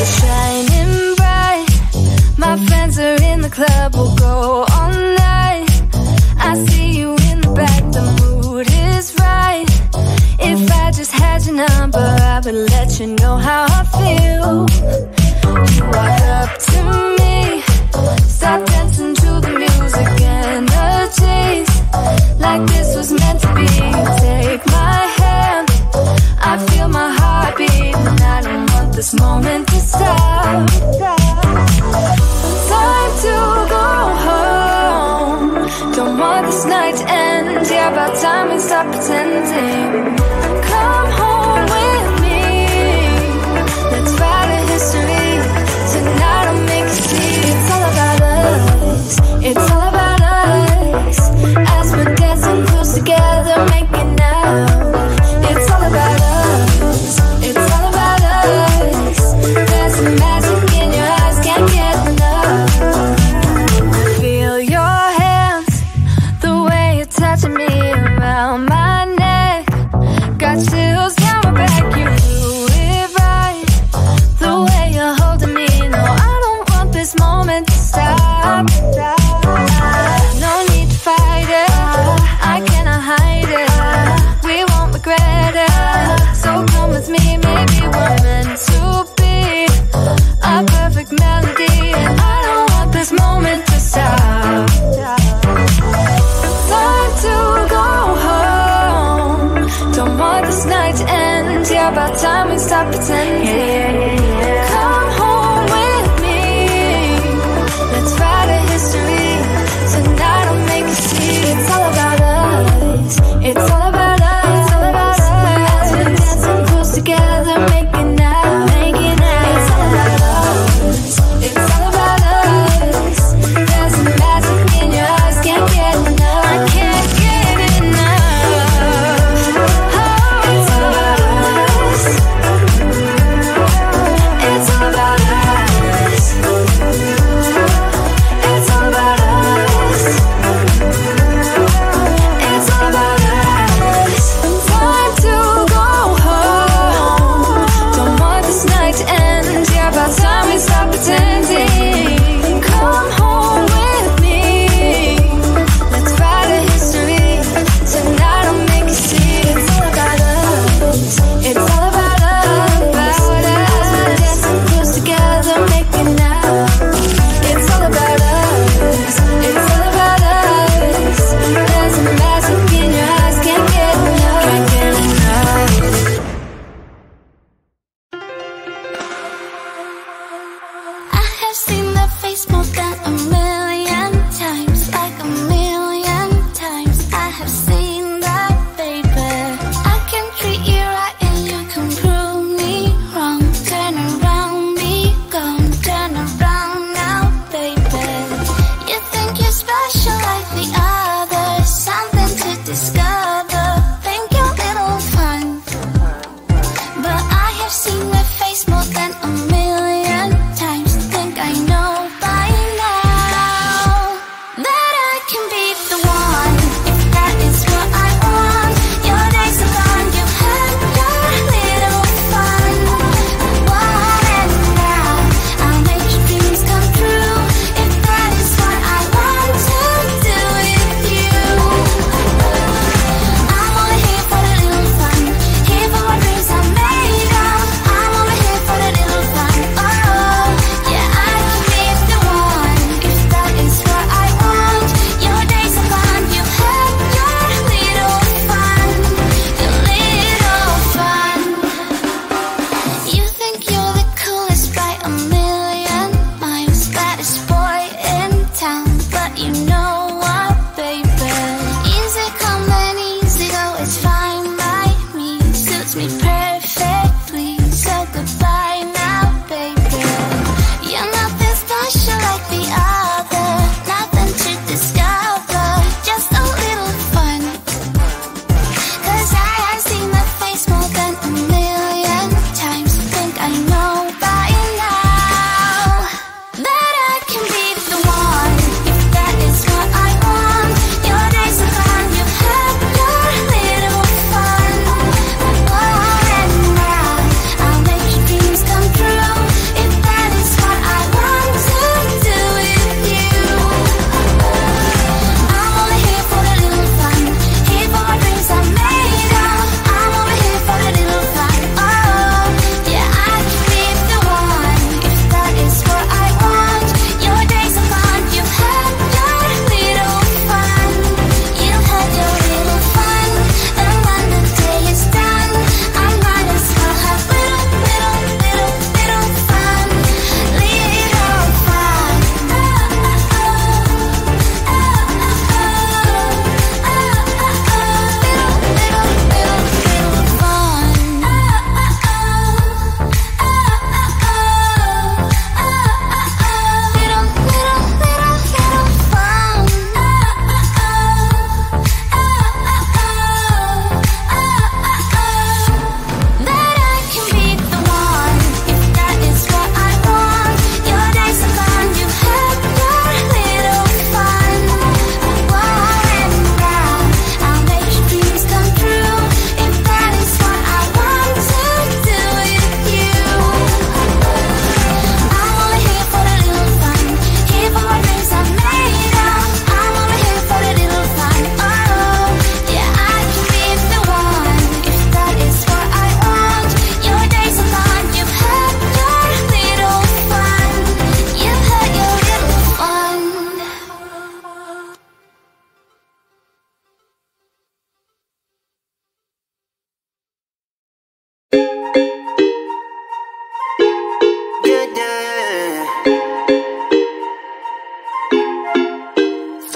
shining bright. My friends are in the club, we'll go all night. I see you in the back, the mood is right. If I just had your number, I would let you know how I feel. You walk up to me, start dancing to the music, energies like this was meant to be. Take my hand, I feel my heart beat, and I don't want this moment to stop. Time to go home, don't want this night to end. Yeah, about time we stop pretending. Come home with me, let's write a history. Tonight I'll make you see it's all about us. It's all about us. As we're dancing close together, making out. It's all about us. It's all about us. There's some magic in your eyes, can't get enough. Feel your hands, the way you're touching me around my neck. Got chills down my back, you do it right. The way you're holding me, no, I don't want this moment to stop. No need to fight it, I cannot hide it. We won't regret it, so come with me, maybe we're meant to be. A perfect melody, and I don't want this moment to stop. Time to go home, don't want this night to end. Yeah, about time we stop pretending. Come home with me, let's write a history. Tonight I'll make you see it's all about us. It's all about us. It's all about us. As we're dancing close together, making out, making out. It's all about us. It's all about us. There's some magic in your eyes, can't get enough. I can't get enough. Oh, it's all about us. It's all about us. It's all about us. It's all about us. Time to go home, don't want this night to end. Yeah, about time we stop pretending. Come home with me, let's write a history. Tonight I'll make you see it's all about us. It's all about us. As we're dancing close together, making out. It's all about us. It's all about us. There's a magic in your eyes, can't get enough. Can't get enough. I have seen that face more than a million times, like a million times. I have seen that, baby. I can treat you right and you can prove me wrong. Turn around, be gone, turn around now, baby. You think you're special like the others, something to discover, think you're little fun. But I have seen that face more than a million times, think I know by now.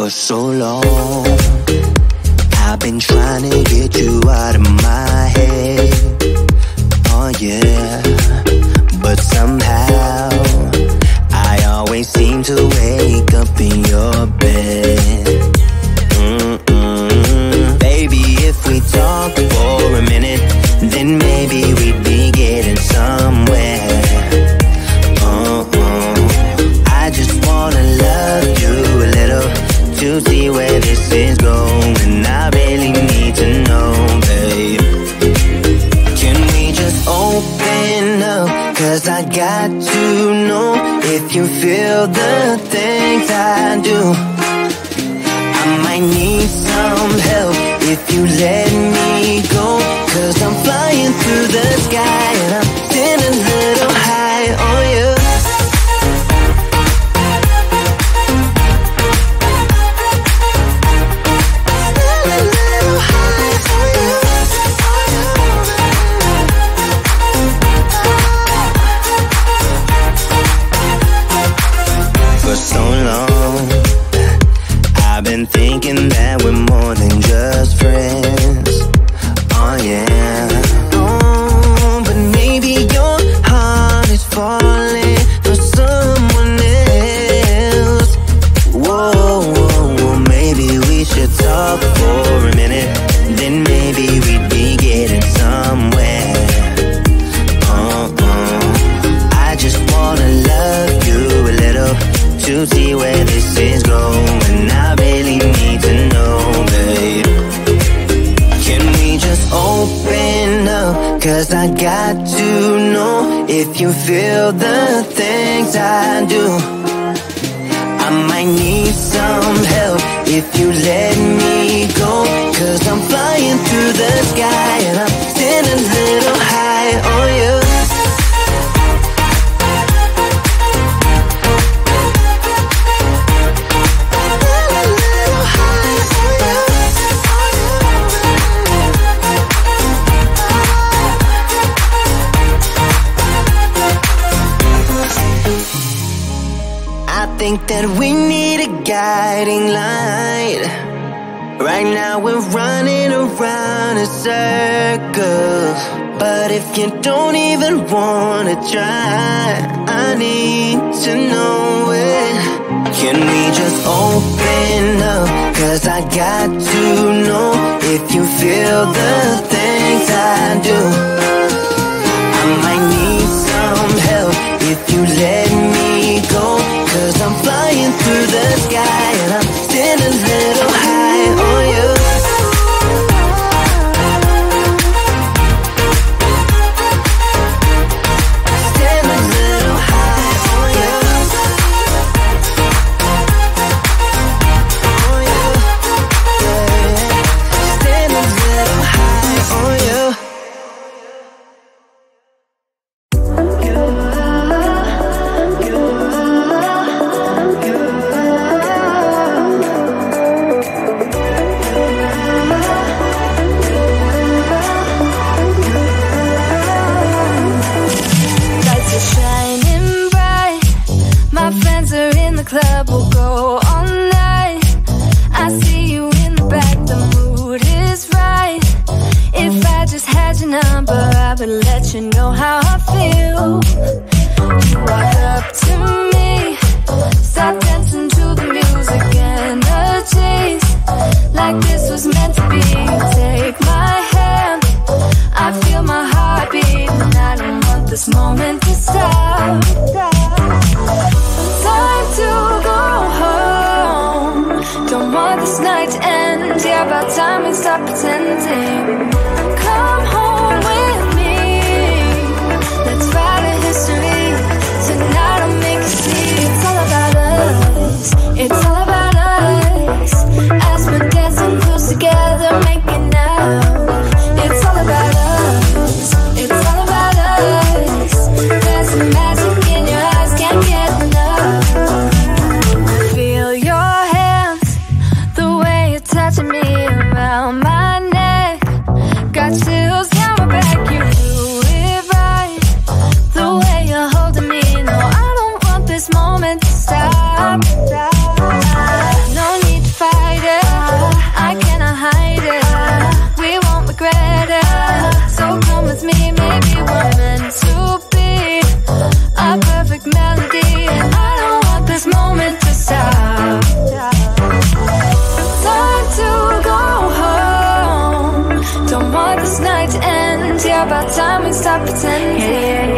For so long, I've been trying to get you out of my head. Oh yeah, but somehow I always seem to wake up in your bed. Baby, if we talk for a minute, then maybe we'd be getting somewhere. I just wanna love you a little to see where this is going. I really need to know, babe. Can we just open up? 'Cause I got to know if you feel the things I do. I might need some help if you let me go. 'Cause I'm flying through the sky and I'm feeling a little high on you. For so long, I've been thinking that we're more than just friends. Oh yeah. Oh, but maybe your heart is falling for someone else. Whoa, whoa, whoa, maybe we should talk for a minute. Then maybe we'd be getting somewhere. I just wanna love you a little to see where this is going. I really need to know, babe. Can we just open up? 'Cause I got to know if you feel the things I do. I might need some help if you let me go. 'Cause I'm flying through the sky and I'm still a little high on you. I think that we need a guiding light. Right now we're running around in circles. But if you don't even wanna try, I need to know it. Can we just open up? 'Cause I got to know if you feel the things I do. I might need some help if you let me go. 'Cause I'm flying through the sky and I'm still a little high on you. Still a little high on you. On you. Yeah. Still a little high on you. Club will go all night. I see you in the back, the mood is right. If I just had your number, I would let you know how I feel. You walk up to me, start dancing to the music, energies like this was meant to be. Take my hand, I feel my heart beat, and I don't want this moment to stop. Time to go home. Don't want this night to end. Yeah, about time we stop pretending. Come home with me. Let's write a history. Tonight I'll make you see. It's all about us. It's all about us. As we're dancing close together, making out. It's all about us. It's all about us. There's some magic in your eyes, can't get enough. Feel your hands, the way you're touching me around my neck. perfect melody, and I don't want this moment to stop. Time to go home. Don't want this night to end. Yeah, about time we stop pretending.